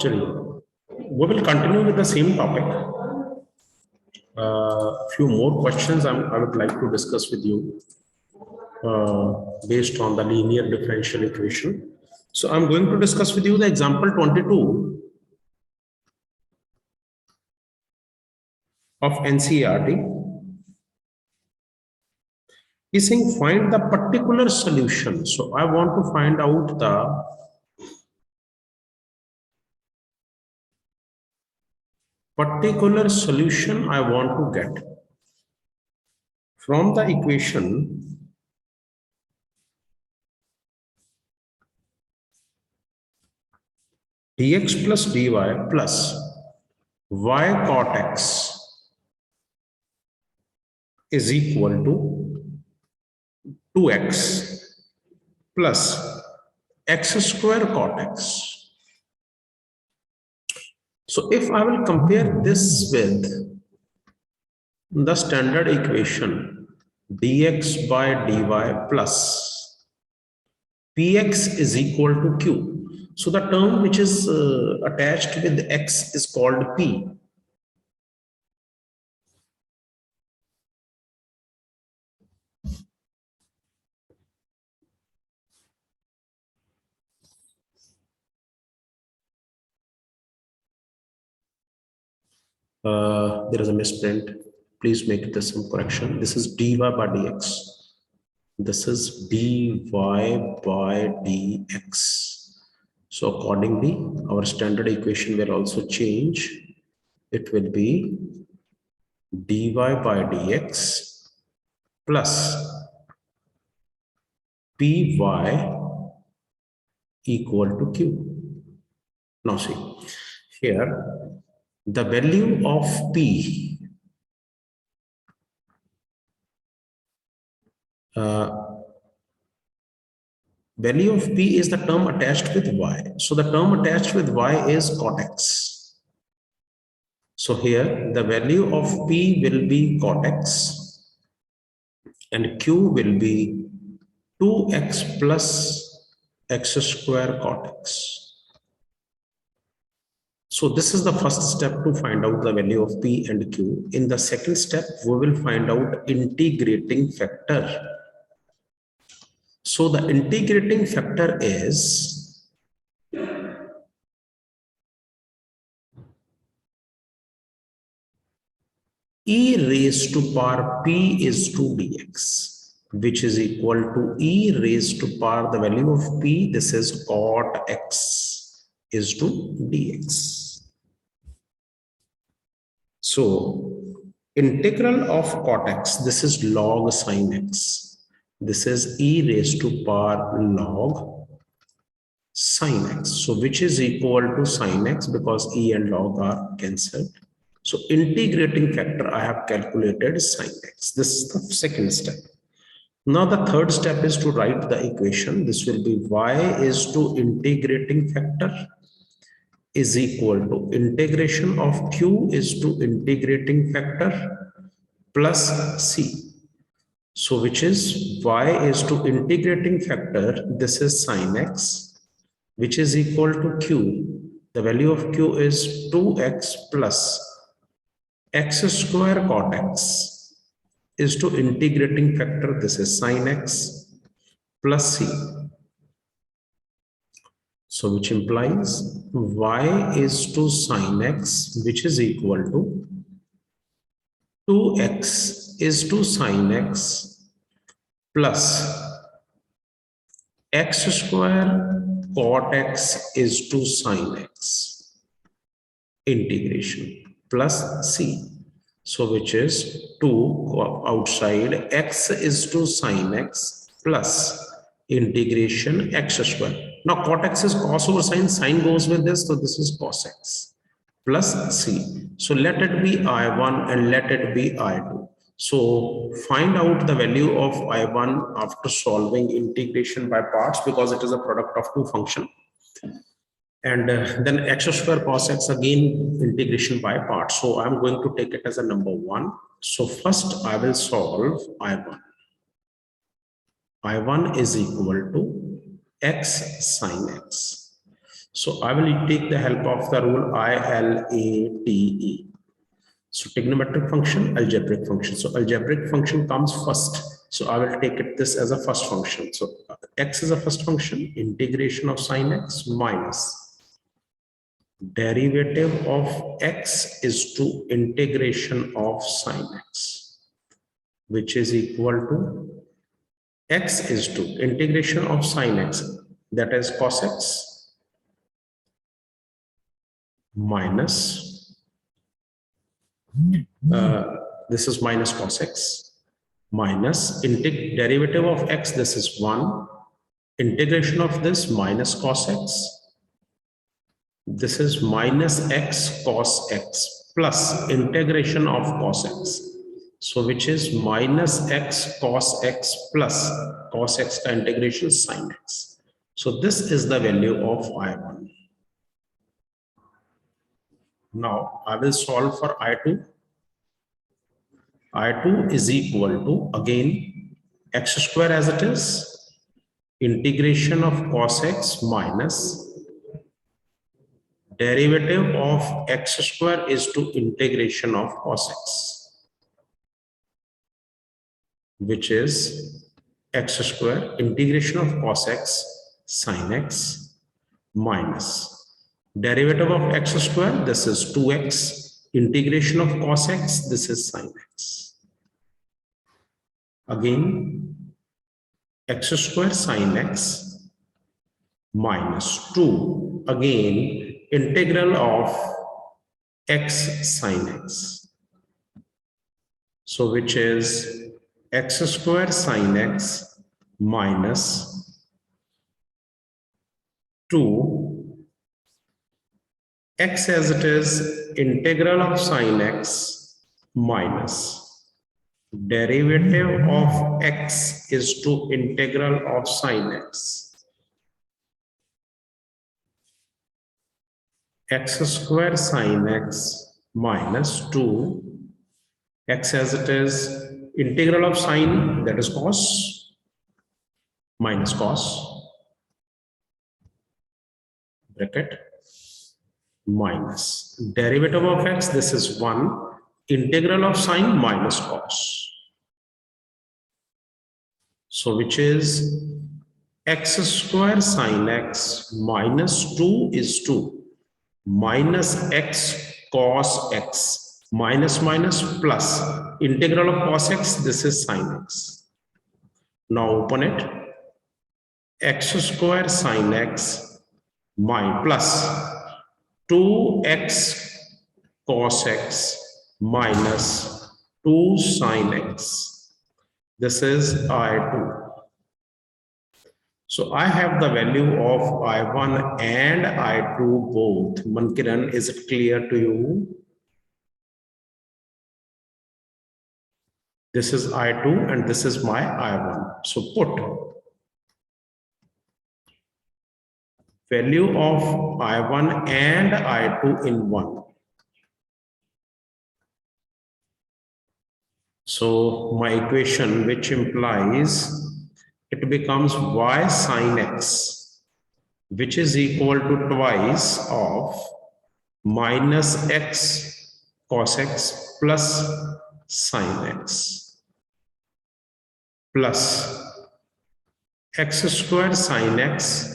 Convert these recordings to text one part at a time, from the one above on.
चलिए, we will continue with the same topic. Few more questions I would like to discuss with you based on the linear differential equation. So I'm going to discuss with you the example 22 of NCERT. He's saying find the particular solution. So I want to find out the particular solution I want to get from the equation dx plus dy plus y cot x is equal to 2x plus x square cot x. So if I will compare this with the standard equation dx by dy plus px is equal to q. So the term which is attached with x is called p. There is a misprint. Please make this some correction. This is dy by dx. This is dy by dx. So accordingly, our standard equation will also change. It will be dy by dx plus py equal to q. Now see, here the value of p value of p is the term attached with y. So the term attached with y is cot x. So here the value of p will be cot x and q will be 2x plus x square cot x. So this is the first step to find out the value of p and q. In the second step, we will find out integrating factor. So the integrating factor is e raised to power p is to dx, which is equal to e raised to power the value of p, this is cot x, is to dx. So integral of cot x, this is log sin x. This is e raised to power log sin x. So which is equal to sin x because e and log are cancelled. So integrating factor I have calculated sin x. This is the second step. Now the third step is to write the equation. This will be y is to integrating factor is equal to integration of q is to integrating factor plus c. So which is y is to integrating factor, this is sin x, which is equal to q. The value of q is 2x plus x square cot x is to integrating factor, this is sin x plus c. So which implies y is to sin x, which is equal to 2x is to sin x plus x square cot x is to sin x integration plus c. So which is 2 outside x is to sin x plus integration x square. Now cot x is cos over sin goes with this, so this is cos x plus c. So let it be I1 and let it be I2. So find out the value of I1 after solving integration by parts because it is a product of two functions. And then x square cos x again integration by parts. So I'm going to take it as a number 1. So first I will solve I1. I1 is equal to x sin x. So I will take the help of the rule ILATE. So trigonometric function, algebraic function. So algebraic function comes first. So I will take it this as a first function. So x is a first function, integration of sine x minus derivative of x is to integration of sine x, which is equal to x is to integration of sine x, that is cos x minus this is minus cos x minus derivative of x, this is 1, integration of this minus cos x, this is minus x cos x plus integration of cos x, so which is minus x cos x plus cos x ka integration sin x. So this is the value of I1. Now I will solve for I2. I2 is equal to, again, x square as it is, integration of cos x minus derivative of x square is to integration of cos x, which is x square integration of cos x sin x minus derivative of x square, this is 2x, integration of cos x, this is sin x. Again, x square sin x minus 2, again integral of x sin x, so which is x square sin x minus 2 x as it is integral of sin x minus derivative of x is to integral of sin x, x square sin x minus 2 x as it is integral of sine, that is cos, minus cos, bracket, minus derivative of x, this is 1, integral of sine minus cos. So which is x square sin x minus 2 is 2, minus x cos x, minus minus plus integral of cos x, this is sin x. Now open it, x square sin x plus 2x cos x minus 2 sin x. This is I2. So I have the value of I1 and I2 both. Mankiran, is it clear to you? This is I2 and this is my I1. So put value of I1 and I2 in 1. So my equation, which implies it becomes y sin x, which is equal to twice of minus x cos x plus sin x plus x square sin x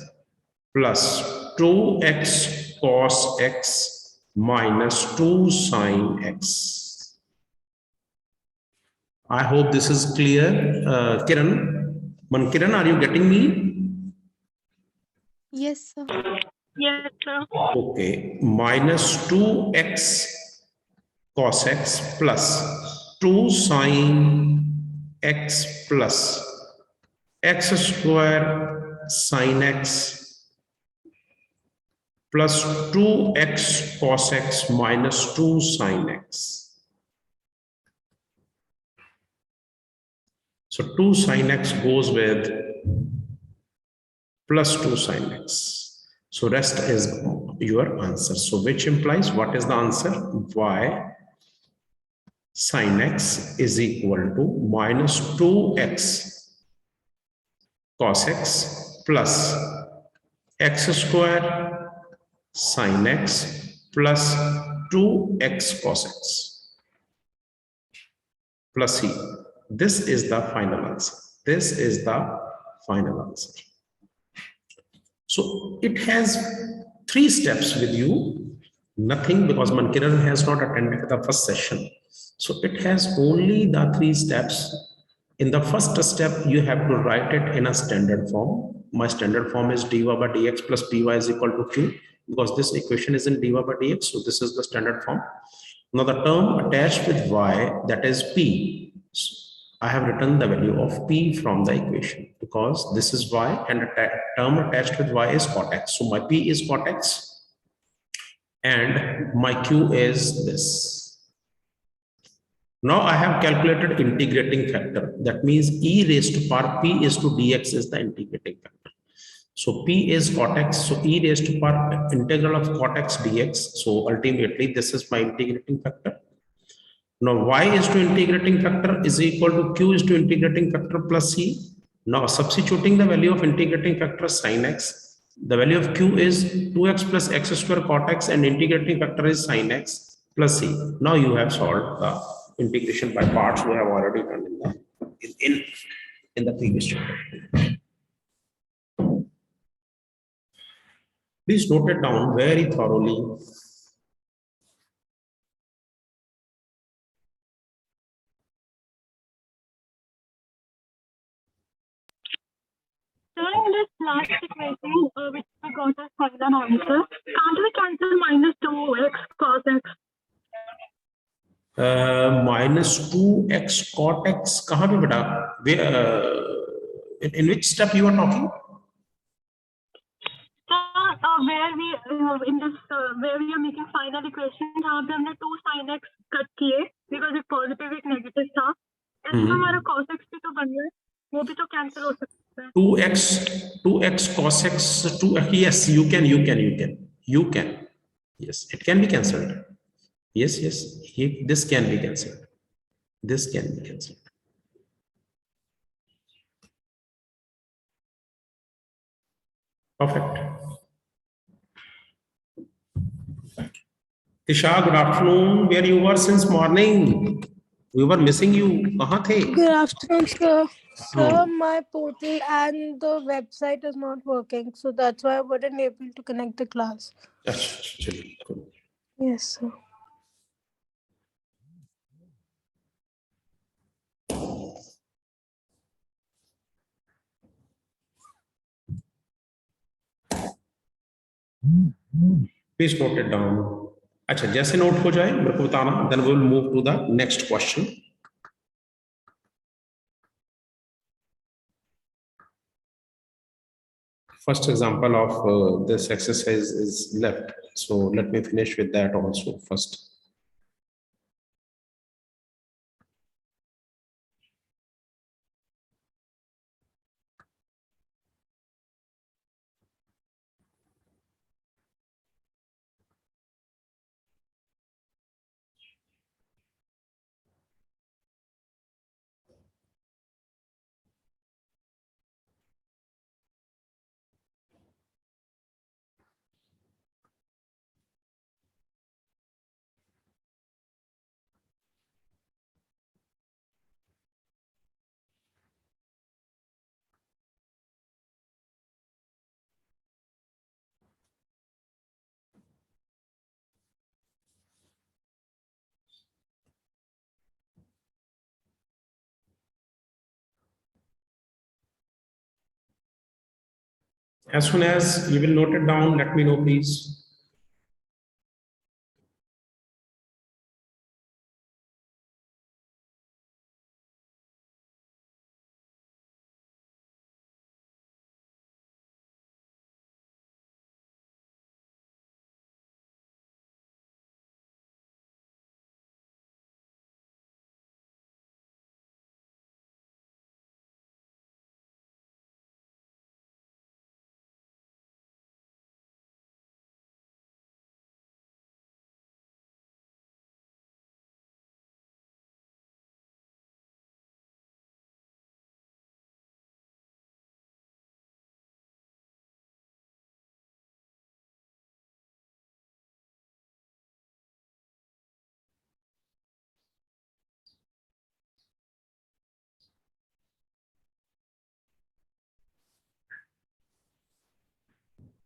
plus 2x cos x minus 2 sin x. I hope this is clear. Kiran, Mankiran, are you getting me? Yes, sir. Yes, sir. Okay, minus 2x cos x plus 2 sin x plus x square sin x plus 2x cos x minus 2 sin x. So 2 sin x goes with plus 2 sin x. So rest is your answer. So which implies what is the answer? Y sin x is equal to minus 2x cos x plus x square sin x plus 2x cos x plus c. This is the final answer. This is the final answer. So it has 3 steps with you, nothing, because Mankiran has not attended the first session. So it has only the 3 steps. In the first step, you have to write it in a standard form. My standard form is dy by dx plus py is equal to q, because this equation is in dy by dx. So this is the standard form. Now the term attached with y, that is p. I have written the value of p from the equation because this is y and the term attached with y is cot x. So my p is cot x and my q is this. Now I have calculated integrating factor. That means e raised to power p is to dx is the integrating factor. So p is cot x. So e raised to power integral of cot x dx. So ultimately this is my integrating factor. Now y is to integrating factor is equal to q is to integrating factor plus c. Now substituting the value of integrating factor sin x, the value of q is 2x plus x square cot x and integrating factor is sin x plus c. Now you have solved the integration by parts we have already done in the previous chapter. Please note it down very thoroughly. Sir, in this last equation, which we got as final answer, can't we cancel minus 2x cos x? Minus 2x cot x कहाँ पे बेटा? In which step you are talking? Where we in this where we are making final equation, जहाँ पे हमने 2 sin x cut किए because एक positive एक negative था, इसमें हमारा cos x भी तो बन गया है, वो भी तो cancel हो सकता है. 2x cos x 2, yes, you can, yes, it can be cancelled. Yes, this can be cancelled. This can be cancelled. Perfect. Isha, good afternoon. Where you were since morning? We were missing you. कहाँ थे? Good afternoon, sir. Sir, my portal and the website is not working, so that's why I wasn't able to connect the class. अच्छा, चलिए, cool. Yes, sir. Please note it down. अच्छा, जैसे note हो जाए मेरे को बताना. Then we will move to the next question. First example of this exercise is left. So let me finish with that also first. As soon as you will note it down, let me know, please.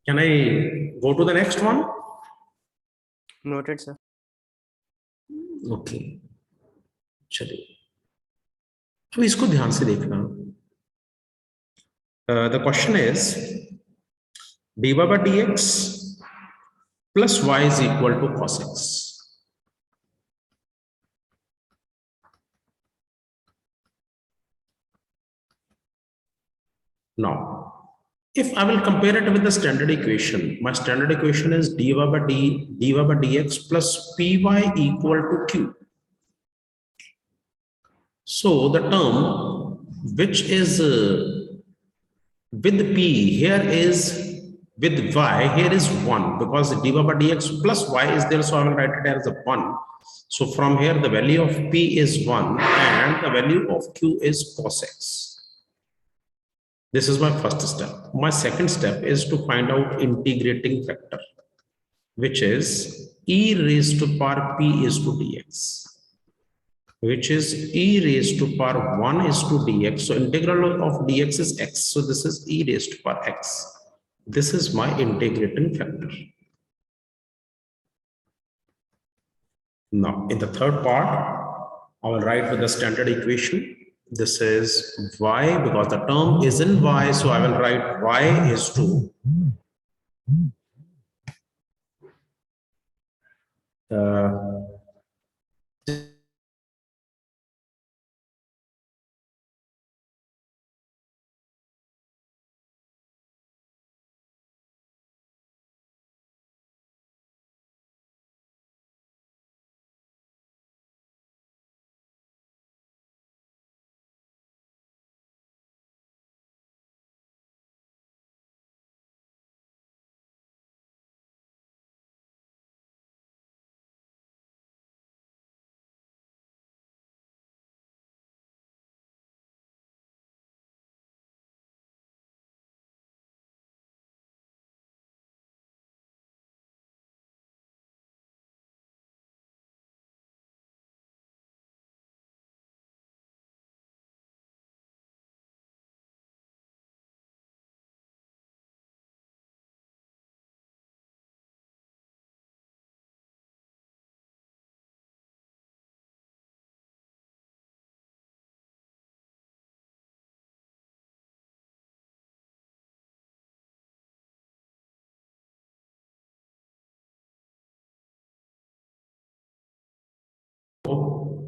Can I go to the next one? Noted, sir. Okay, चलिए अब इसको ध्यान से देखना. The question is dy by dx plus y is equal to cos x. Now, if I will compare it with the standard equation, my standard equation is dy by dx plus py equal to q. So the term which is with p here is with y, here is 1 because dy by dx plus y is there, so I will write it as a 1. So from here the value of p is 1 and the value of q is cos x. This is my first step. My second step is to find out integrating factor, which is e raised to power p is to dx, which is e raised to power 1 is to dx. So integral of dx is x. So this is e raised to power x. This is my integrating factor. Now, in the third part, I will write with the standard equation. This is y because the term is in y. So I will write y is to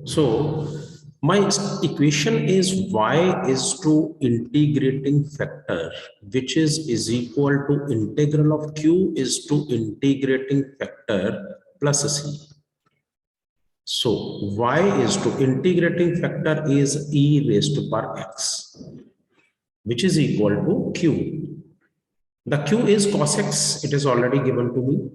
so my equation is y is to integrating factor, which is equal to integral of q is to integrating factor plus c. So y is to integrating factor is e raised to power x, which is equal to q. The q is cos x, it is already given to me.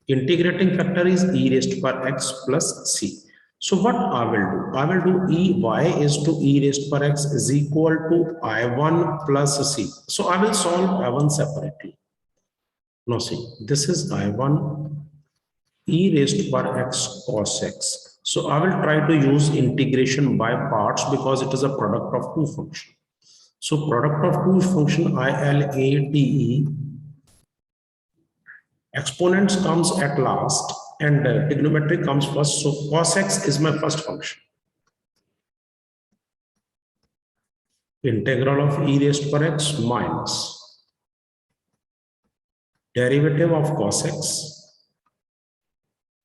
Integrating factor is e raised to power x plus c. So what I will do? I will do y is to e raised to power x is equal to I1 plus c. So I will solve I1 separately. Now see, this is I1 e raised to power x cos x. So I will try to use integration by parts because it is a product of two functions. So product of two function ILATE, exponents comes at last and trigonometry comes first. So cos x is my first function. Integral of e raised to power x minus derivative of cos x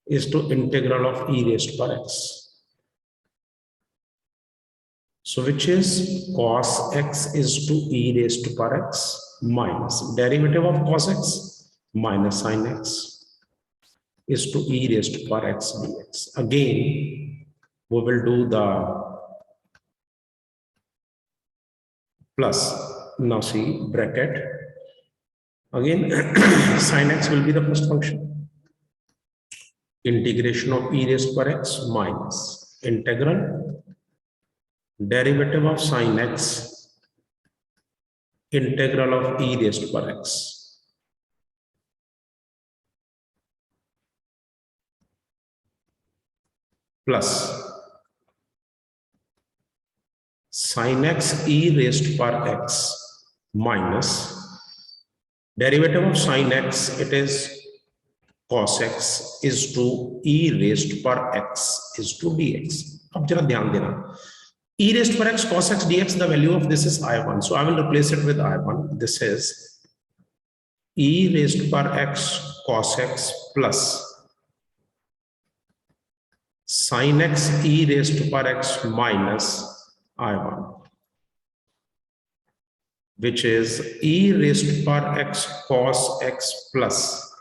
is to integral of e raised to power x. So which is cos x is to e raised to power x minus derivative of cos x minus sin x is to e raised to power x dx. Again, we will do the plus. Now see bracket. Again, sin x will be the first function. Integration of e raised to power x minus integral derivative of sin x integral of e raised to power x. Plus sin x e raised to power x minus Derivative of sin x, it is cos x is to e raised per x is to dx. अब जरा ध्यान देना, e raised per x cos x dx, the value of this is I1. So I will replace it with I1. This is e raised per x cos x plus sin x e raised per x minus I1, which is e raised per x cos x plus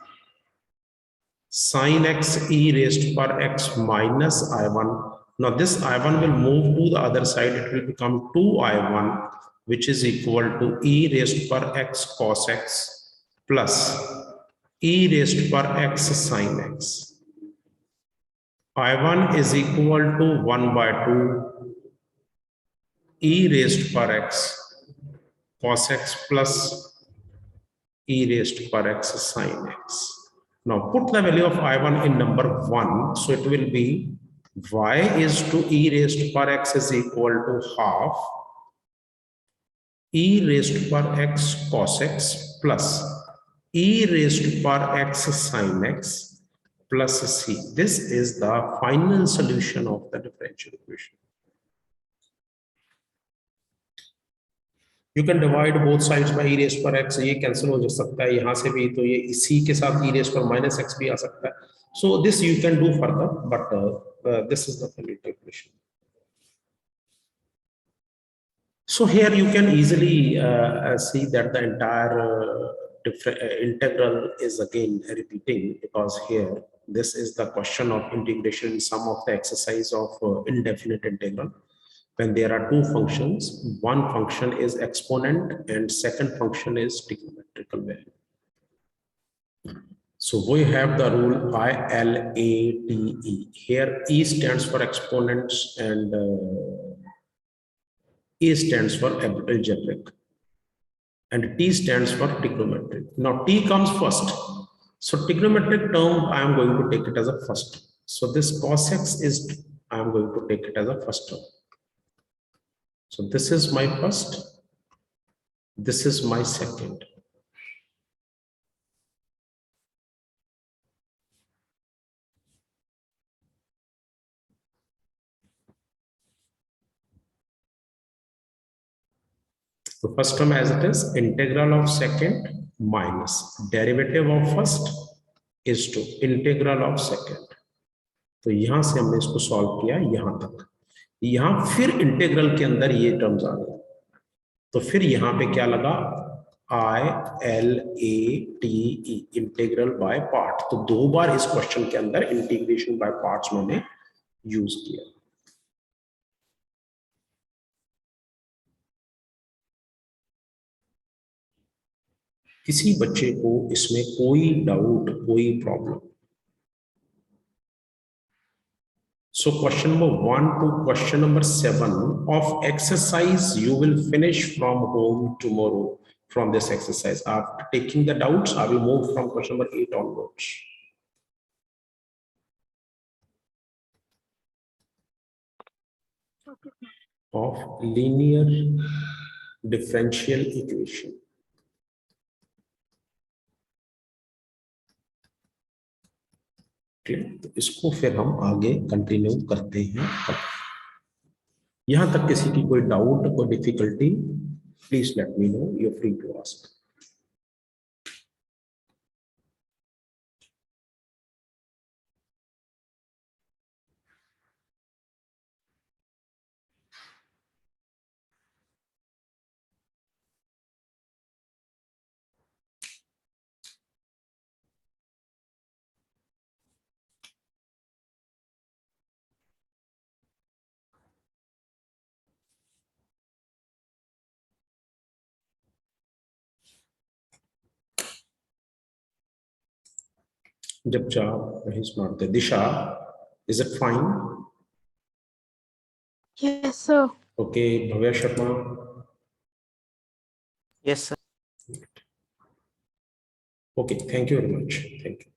sin x e raised per x minus I1. Now this I1 will move to the other side. It will become 2I1, which is equal to e raised per x cos x plus e raised per x sin x. I1 is equal to 1 by 2 e raised per x cos x plus e raised per x sin x. Now put the value of I1 in number 1. So it will be y is to e raised per x is equal to half e raised per x cos x plus e raised per x sin x plus c. This is the final solution of the differential equation. You can divide both sides by e raised per x. ये cancel हो सकता है यहाँ से भी, तो ये इसी के साथ e raised per minus x भी आ सकता है. So this you can do further, but this is the final equation. So here you can easily see that the entire integral is again repeating, because here this is the question of integration, sum of the exercise of indefinite integral. When there are two functions, one function is exponent and second function is trigonometrical value. So we have the rule ILATE. Here E stands for exponents and A stands for algebraic and T stands for trigonometric. Now T comes first. So trigonometric term, I am going to take it as a first. So this cos x is, I am going to take it as a first term. So this is my first, this is my second. So first term as it is, integral of second minus derivative of first is to integral of second. तो यहां से हमने इसको solve किया यहां तक. यहां फिर इंटीग्रल के अंदर ये टर्म्स आ गए, तो फिर यहां पे क्या लगा, ILATE, इंटीग्रल बाय पार्ट. तो दो बार इस क्वेश्चन के अंदर इंटीग्रेशन बाय पार्ट्स मैंने यूज किया. किसी बच्चे को इसमें कोई डाउट, कोई problem? So question number 1 to question number 7 of exercise you will finish from home tomorrow from this exercise. After taking the doubts, I will move from question number 8 onwards. Okay. Of linear differential equation. तो इसको फिर हम आगे continue करते हैं. यहां तक किसी की कोई डाउट, कोई difficulty, please let me know. You are free to ask. जब चाह वही मारते. दिशा, is it fine? Yes, sir. Okay, Bhavya Sharma. Yes, sir. Okay, thank you very much. Thank you.